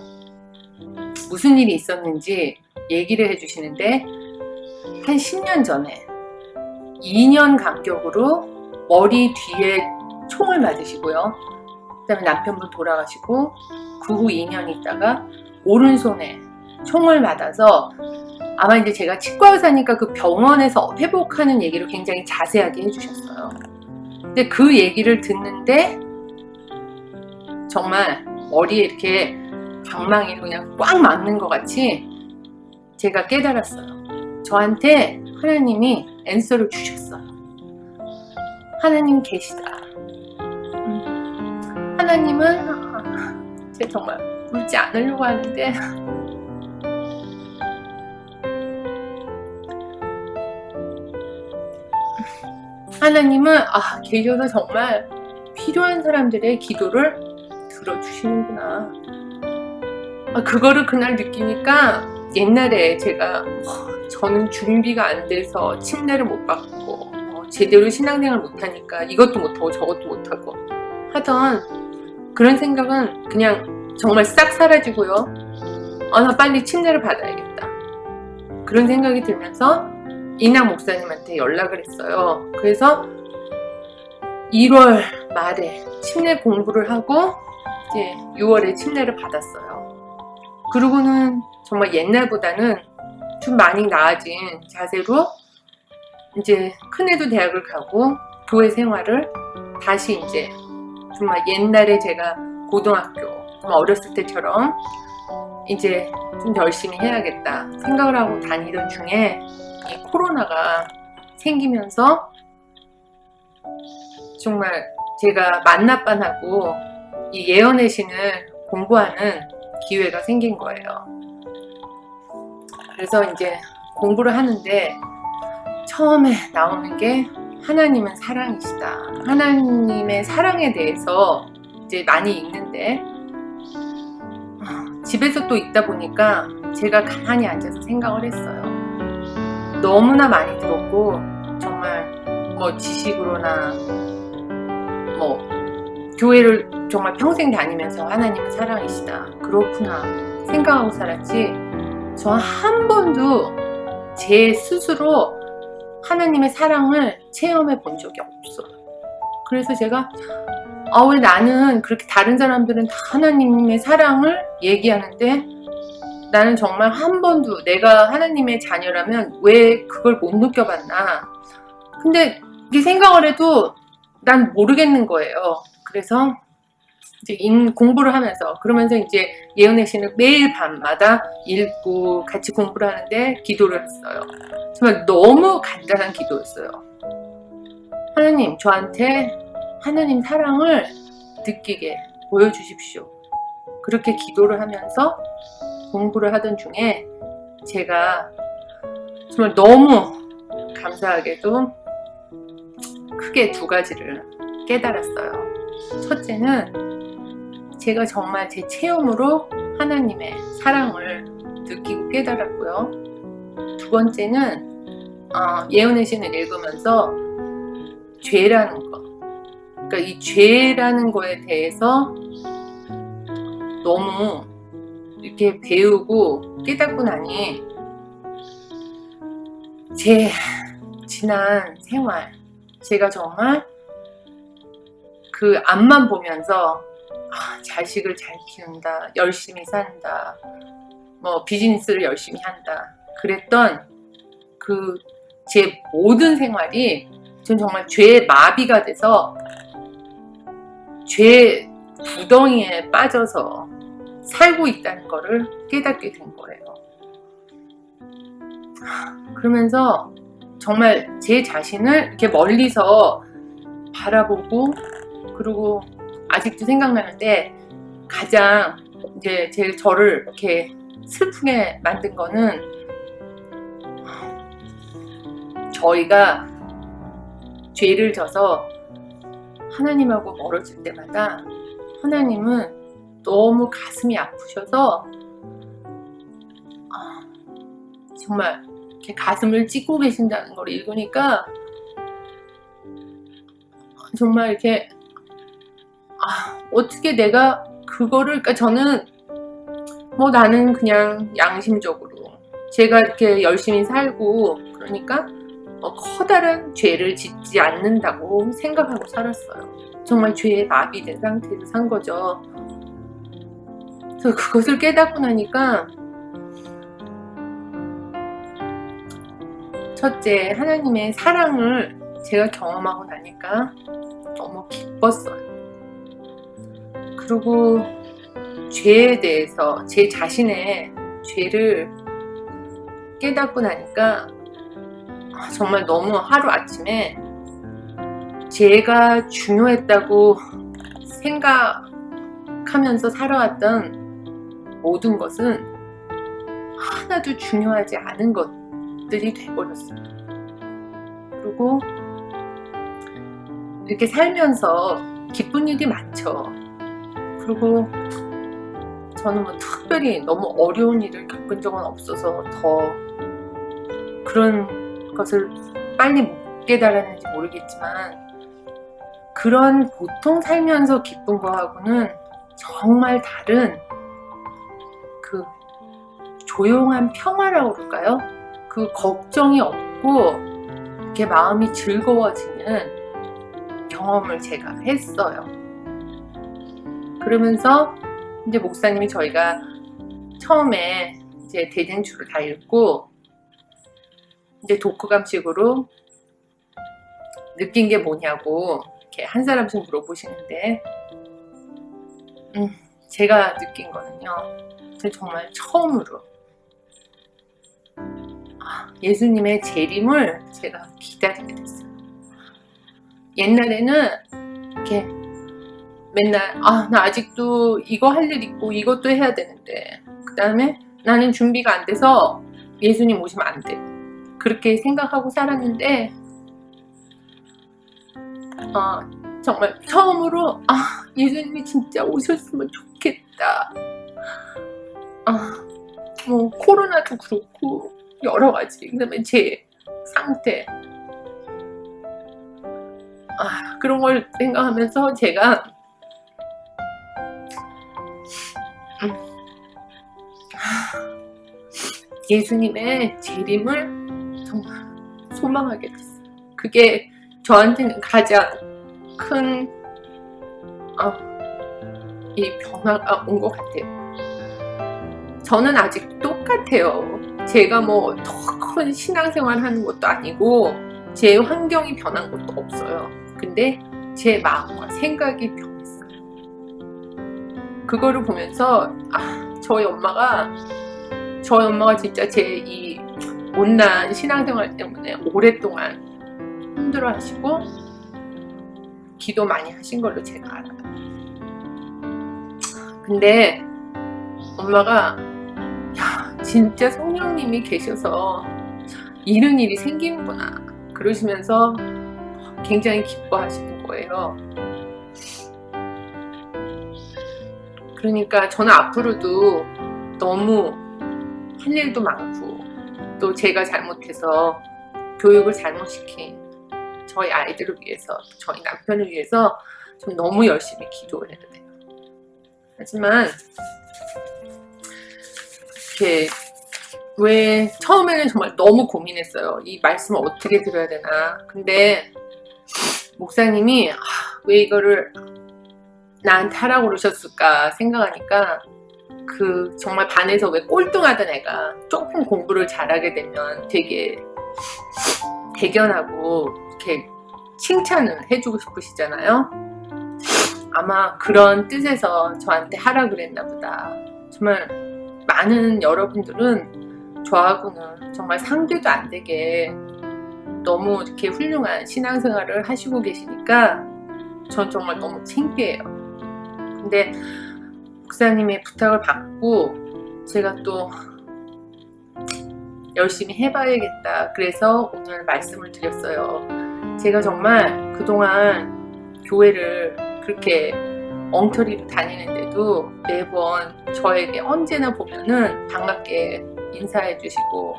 무슨 일이 있었는지 얘기를 해주시는데 한 10년 전에 2년 간격으로 머리 뒤에 총을 맞으시고요. 그 다음에 남편분 돌아가시고 그 후 2년 있다가 오른손에 총을 맞아서 아마 이제 제가 치과 의사니까 그 병원에서 회복하는 얘기를 굉장히 자세하게 해주셨어요. 근데 그 얘기를 듣는데 정말 머리에 이렇게 방망이를 그냥 꽉 맞는 것 같이 제가 깨달았어요. 저한테 하나님이 앤서를 주셨어요. 하나님 계시다. 하나님은 제가 정말 울지 않으려고 하는데 하나님은 계셔서 정말 필요한 사람들의 기도를 들어주시는구나. 그거를 그날 느끼니까 옛날에 제가 저는 준비가 안 돼서 침례를 못 받고 제대로 신앙생활 못하니까 이것도 못하고 저것도 못하고 하던 그런 생각은 그냥 정말 싹 사라지고요. 나 빨리 침례를 받아야겠다. 그런 생각이 들면서 이낙 목사님한테 연락을 했어요. 그래서 1월 말에 침례 공부를 하고 이제 6월에 침례를 받았어요. 그러고는 정말 옛날보다는 좀 많이 나아진 자세로 이제 큰애도 대학을 가고 교회 생활을 다시 이제 정말 옛날에 제가 고등학교 어렸을 때처럼 이제 좀 열심히 해야겠다 생각을 하고 다니던 중에 이 코로나가 생기면서 정말 제가 만나반하고 이 예언의 신을 공부하는 기회가 생긴 거예요. 그래서 이제 공부를 하는데 처음에 나오는 게 하나님은 사랑이시다. 하나님의 사랑에 대해서 이제 많이 읽는데 집에서 또 읽다 보니까 제가 가만히 앉아서 생각을 했어요. 너무나 많이 들었고 정말 뭐 지식으로나 뭐 교회를 정말 평생 다니면서 하나님은 사랑이시다. 그렇구나 생각하고 살았지 저 한 번도 제 스스로 하나님의 사랑을 체험해 본 적이 없어요. 그래서 제가 왜 나는 그렇게 다른 사람들은 다 하나님의 사랑을 얘기하는데 나는 정말 한 번도 내가 하나님의 자녀라면 왜 그걸 못 느껴봤나. 근데 이렇게 생각을 해도 난 모르겠는 거예요. 그래서 이제 공부를 하면서 그러면서 이제 예언의 신을 매일 밤마다 읽고 같이 공부를 하는데 기도를 했어요. 정말 너무 간단한 기도였어요. 하나님, 저한테 하나님 사랑을 느끼게 보여주십시오. 그렇게 기도를 하면서 공부를 하던 중에 제가 정말 너무 감사하게도 크게 두 가지를 깨달았어요. 첫째는 제가 정말 제 체험으로 하나님의 사랑을 느끼고 깨달았고요. 두 번째는 예언의 신을 읽으면서 죄라는 거, 그러니까 이 죄라는 거에 대해서 너무 이렇게 배우고 깨닫고 나니 제 지난 생활, 제가 정말 그 앞만 보면서 자식을 잘 키운다, 열심히 산다, 뭐 비즈니스를 열심히 한다 그랬던 그 제 모든 생활이 전 정말 죄의 마비가 돼서 죄 구덩이에 빠져서 살고 있다는 거를 깨닫게 된 거예요. 그러면서 정말 제 자신을 이렇게 멀리서 바라보고, 그리고 아직도 생각나는데 가장 이제 저를 이렇게 슬프게 만든 거는 저희가 죄를 져서 하나님하고 멀어질 때마다 하나님은 너무 가슴이 아프셔서 정말 이렇게 가슴을 찢고 계신다는 걸 읽으니까 정말 이렇게 어떻게 내가 그거를, 그러니까 저는 뭐 나는 그냥 양심적으로 제가 이렇게 열심히 살고 그러니까 커다란 죄를 짓지 않는다고 생각하고 살았어요. 정말 죄에 마비된 상태에서 산 거죠. 그래서 그것을 깨닫고 나니까 첫째, 하나님의 사랑을 제가 경험하고 나니까 너무 기뻤어요. 그리고 죄에 대해서 제 자신의 죄를 깨닫고 나니까 정말 너무 하루아침에 제가 중요했다고 생각하면서 살아왔던 모든 것은 하나도 중요하지 않은 것들이 돼버렸어요. 그리고 이렇게 살면서 기쁜 일이 많죠. 그리고 저는 뭐 특별히 너무 어려운 일을 겪은 적은 없어서 더 그런 것을 빨리 못 깨달았는지 모르겠지만, 그런 보통 살면서 기쁜 거하고는 정말 다른 그 조용한 평화라고 그럴까요? 그 걱정이 없고 이렇게 마음이 즐거워지는 경험을 제가 했어요. 그러면서 이제 목사님이 저희가 처음에 이제 대진주를 다 읽고 이제 독후감식으로 느낀 게 뭐냐고 이렇게 한 사람씩 물어보시는데 제가 느낀 거는요, 제가 정말 처음으로 예수님의 재림을 제가 기다리게 됐어요. 옛날에는 이렇게 맨날 나 아직도 이거 할 일 있고 이것도 해야 되는데, 그 다음에 나는 준비가 안 돼서 예수님 오시면 안 돼, 그렇게 생각하고 살았는데 정말 처음으로 예수님이 진짜 오셨으면 좋겠다. 뭐 코로나도 그렇고 여러 가지, 그다음에 제 상태, 그런 걸 생각하면서 제가 예수님의 재림을 정말 소망하게 됐어요. 그게 저한테는 가장 큰 이 변화가 온 것 같아요. 저는 아직 똑같아요. 제가 뭐 더 큰 신앙생활 하는 것도 아니고 제 환경이 변한 것도 없어요. 근데 제 마음과 생각이 변했어요. 그거를 보면서 저희 엄마가 진짜 제 이 못난 신앙생활 때문에 오랫동안 힘들어 하시고 기도 많이 하신 걸로 제가 알아요. 근데 엄마가 진짜 성령님이 계셔서 이런 일이 생기는구나 그러시면서 굉장히 기뻐하시는 거예요. 그러니까 저는 앞으로도 너무 할 일도 많고, 또 제가 잘못해서 교육을 잘못시킨 저희 아이들을 위해서, 저희 남편을 위해서 좀 너무 열심히 기도를 해야 돼요. 하지만 이렇게 왜 처음에는 정말 너무 고민했어요. 이 말씀을 어떻게 드려야 되나. 근데 목사님이 왜 이거를 나한테 하라고 그러셨을까 생각하니까, 그 정말 반에서 왜 꼴등하던 애가 조금 공부를 잘하게 되면 되게 대견하고 이렇게 칭찬을 해주고 싶으시잖아요. 아마 그런 뜻에서 저한테 하라 그랬나 보다. 정말 많은 여러분들은 저하고는 정말 상대도 안 되게 너무 이렇게 훌륭한 신앙생활을 하시고 계시니까 전 정말 너무 창피해요. 근데 목사님의 부탁을 받고 제가 또 열심히 해봐야겠다. 그래서 오늘 말씀을 드렸어요. 제가 정말 그동안 교회를 그렇게 엉터리로 다니는데도 매번 저에게 언제나 보면은 반갑게 인사해 주시고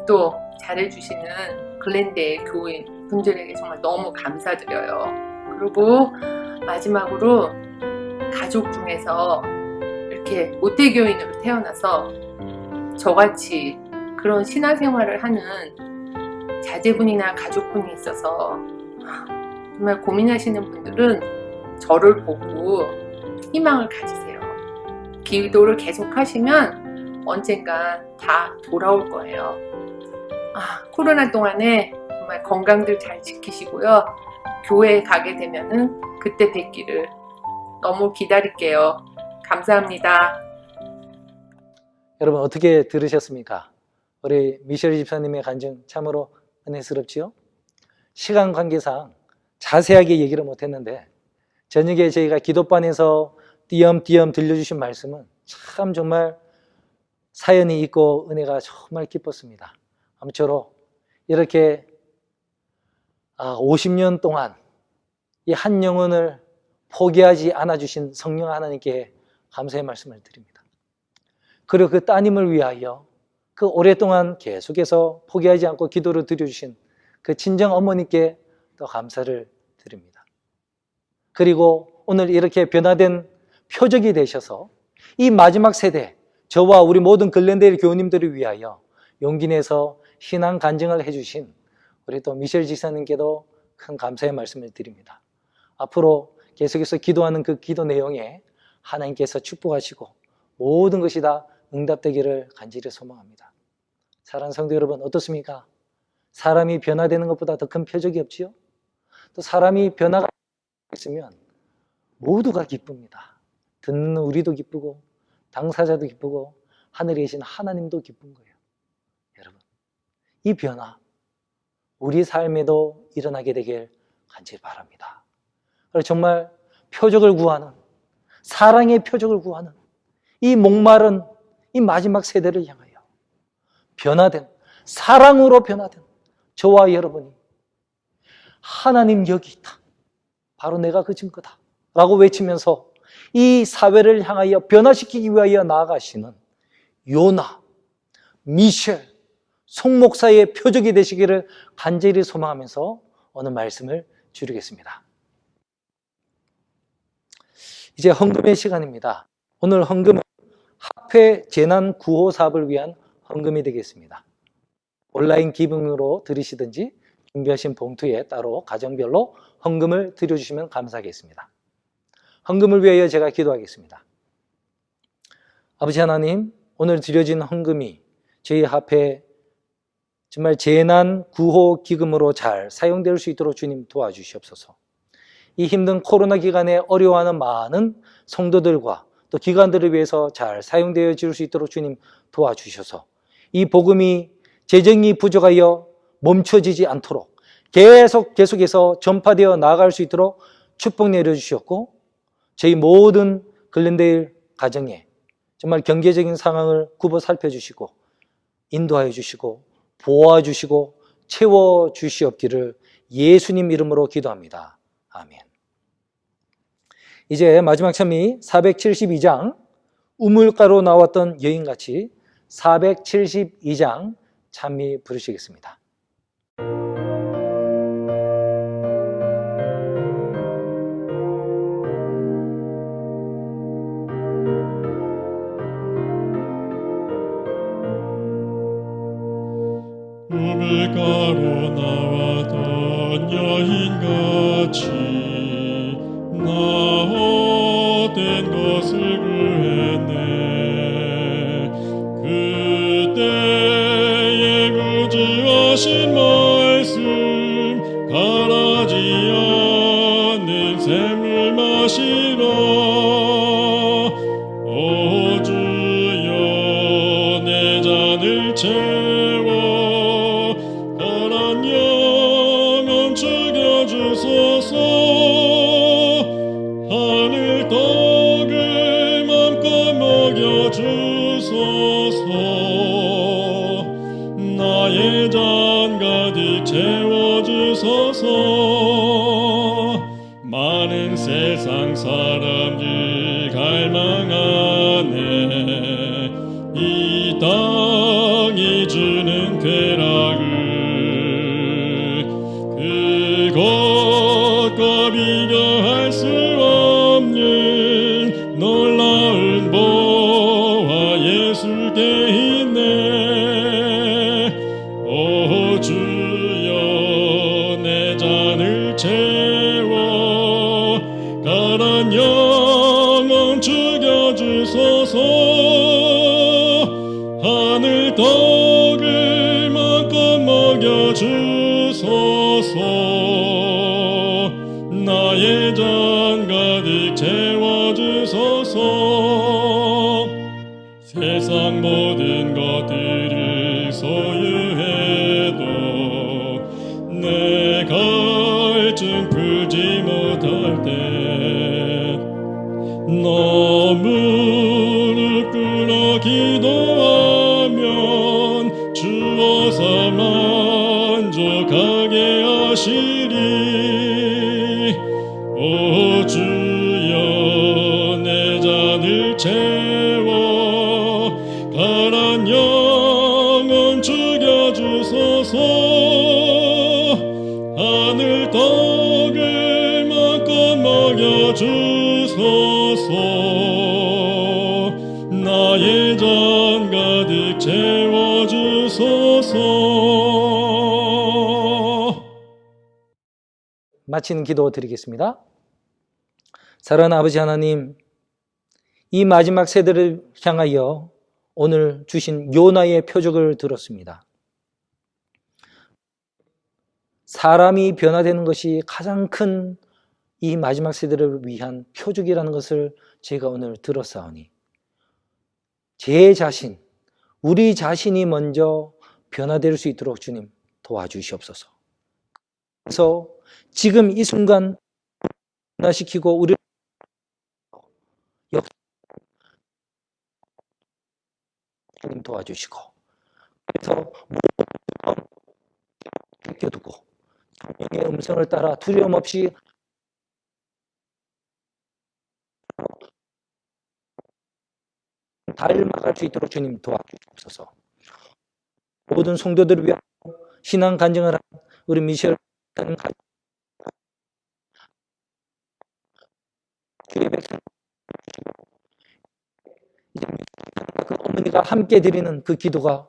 또 잘해주시는 글랜드의 교인 분들에게 정말 너무 감사드려요. 그리고 마지막으로 가족 중에서 이렇게 모태교인으로 태어나서 저같이 그런 신앙생활을 하는 자제분이나 가족분이 있어서 정말 고민하시는 분들은 저를 보고 희망을 가지세요. 기도를 계속 하시면 언젠가 다 돌아올 거예요. 코로나 동안에 정말 건강들 잘 지키시고요. 교회에 가게 되면은 그때 뵙기를 너무 기다릴게요. 감사합니다. 여러분 어떻게 들으셨습니까? 우리 미셸 집사님의 간증 참으로 은혜스럽지요? 시간 관계상 자세하게 얘기를 못했는데 저녁에 저희가 기도반에서 띄엄띄엄 들려주신 말씀은 참 정말 사연이 있고 은혜가 정말 기뻤습니다. 아무쪼록 이렇게 50년 동안 이 한 영혼을 포기하지 않아주신 성령 하나님께 감사의 말씀을 드립니다. 그리고 그 따님을 위하여 그 오랫동안 계속해서 포기하지 않고 기도를 드려주신 그 친정 어머니께 또 감사를 드립니다. 그리고 오늘 이렇게 변화된 표적이 되셔서 이 마지막 세대, 저와 우리 모든 글랜데일 교우님들을 위하여 용기 내서 신앙 간증을 해주신 우리 또 미셸 지사님께도 큰 감사의 말씀을 드립니다. 앞으로 계속해서 기도하는 그 기도 내용에 하나님께서 축복하시고 모든 것이 다 응답되기를 간절히 소망합니다. 사랑하는 성도 여러분 어떻습니까? 사람이 변화되는 것보다 더 큰 표적이 없지요? 또 사람이 변화가 있으면 모두가 기쁩니다. 듣는 우리도 기쁘고 당사자도 기쁘고 하늘에 계신 하나님도 기쁜 거예요. 여러분, 이 변화 우리 삶에도 일어나게 되길 간절히 바랍니다. 그래서 정말 표적을 구하는, 사랑의 표적을 구하는 이 목마른 이 마지막 세대를 향하여 변화된, 사랑으로 변화된 저와 여러분이 하나님 여기 있다, 바로 내가 그 증거다 라고 외치면서 이 사회를 향하여 변화시키기 위하여 나아가시는 요나, 미셸, 송 목사의 표적이 되시기를 간절히 소망하면서 오늘 말씀을 줄이겠습니다. 이제 헌금의 시간입니다. 오늘 헌금은 합회 재난 구호 사업을 위한 헌금이 되겠습니다. 온라인 기금으로 드리시든지 준비하신 봉투에 따로 가정별로 헌금을 드려주시면 감사하겠습니다. 헌금을 위하여 제가 기도하겠습니다. 아버지 하나님, 오늘 드려진 헌금이 저희 합회 정말 재난 구호 기금으로 잘 사용될 수 있도록 주님 도와주시옵소서. 이 힘든 코로나 기간에 어려워하는 많은 성도들과 또 기관들을 위해서 잘 사용되어질 수 있도록 주님 도와주셔서 이 복음이 재정이 부족하여 멈춰지지 않도록 계속해서 전파되어 나아갈 수 있도록 축복 내려주셨고, 저희 모든 글랜데일 가정에 정말 경제적인 상황을 굽어 살펴주시고 인도하여 주시고 보호해 주시고 채워 주시옵기를 예수님 이름으로 기도합니다. 아멘. 이제 마지막 찬미 472장, 우물가로 나왔던 여인같이 472장 찬미 부르시겠습니다. 우물가로 나왔던 여인같이 나 헛된 것을 구했네. 그때의 구주하신 말씀 가라지 않는 샘을 마시라. 오 주여 내 잔을 채워 가란 영혼 죽여주소서. 하늘 떡을 맘껏 먹여주소서. 나의 잔 가득 채워주소서. 많은 세상 사람들 갈망하네. 이 땅이 주는 쾌락을 그것과 비교할 수 없는 놀라운 보화 예수께 있네. 오 주여 내 잔을 채워 가란 영혼 죽여주소서. 하늘 떡을 맘껏 먹여주소서. 나의 잔 가득 채워주소서. 세상 모든 것들을 소유해도 내 갈증 풀지 못할 때 너 무릎 꿇어 기도하면 주어서 만족하게 하시리. 오 주여 내 잔을 채워 가란 영혼 죽여주소서. 하늘 떡을 맘껏 먹여주소서. 나의 잔 가득 채워주소서. 마치는 기도 드리겠습니다. 사랑하는 아버지 하나님, 이 마지막 세대를 향하여 오늘 주신 요나의 표적을 들었습니다. 사람이 변화되는 것이 가장 큰 이 마지막 세대를 위한 표적이라는 것을 제가 오늘 들었사오니 제 자신, 우리 자신이 먼저 변화될 수 있도록 주님 도와주시옵소서. 그래서 지금 이 순간 변화시키고 우리를 주님 도와주시고, 그래서 맡겨두고 성령의 음성을 따라 두려움 없이 닮아갈 수 있도록 주님 도와주옵소서. 모든 성도들을 위하여 신앙 간증을 한 우리 미셸 주의 백성, 그 어머니가 함께 드리는 그 기도가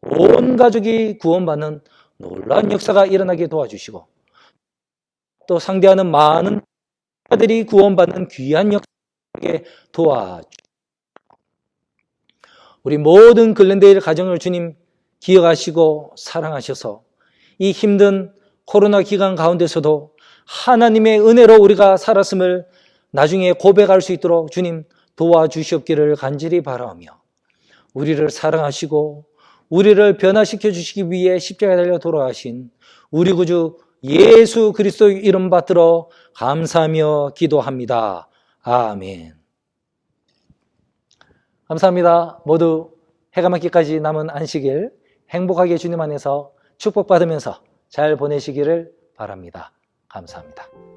온 가족이 구원받는 놀라운 역사가 일어나게 도와주시고, 또 상대하는 많은 자들이 구원받는 귀한 역사에 도와주시고, 우리 모든 글렌데일 가정을 주님 기억하시고 사랑하셔서 이 힘든 코로나 기간 가운데서도 하나님의 은혜로 우리가 살았음을 나중에 고백할 수 있도록 주님 도와주시옵기를 간절히 바라오며, 우리를 사랑하시고 우리를 변화시켜 주시기 위해 십자가에 달려 돌아가신 우리 구주 예수 그리스도의 이름 받들어 감사하며 기도합니다. 아멘. 감사합니다. 모두 해가 맞기까지 남은 안식일 행복하게 주님 안에서 축복받으면서 잘 보내시기를 바랍니다. 감사합니다.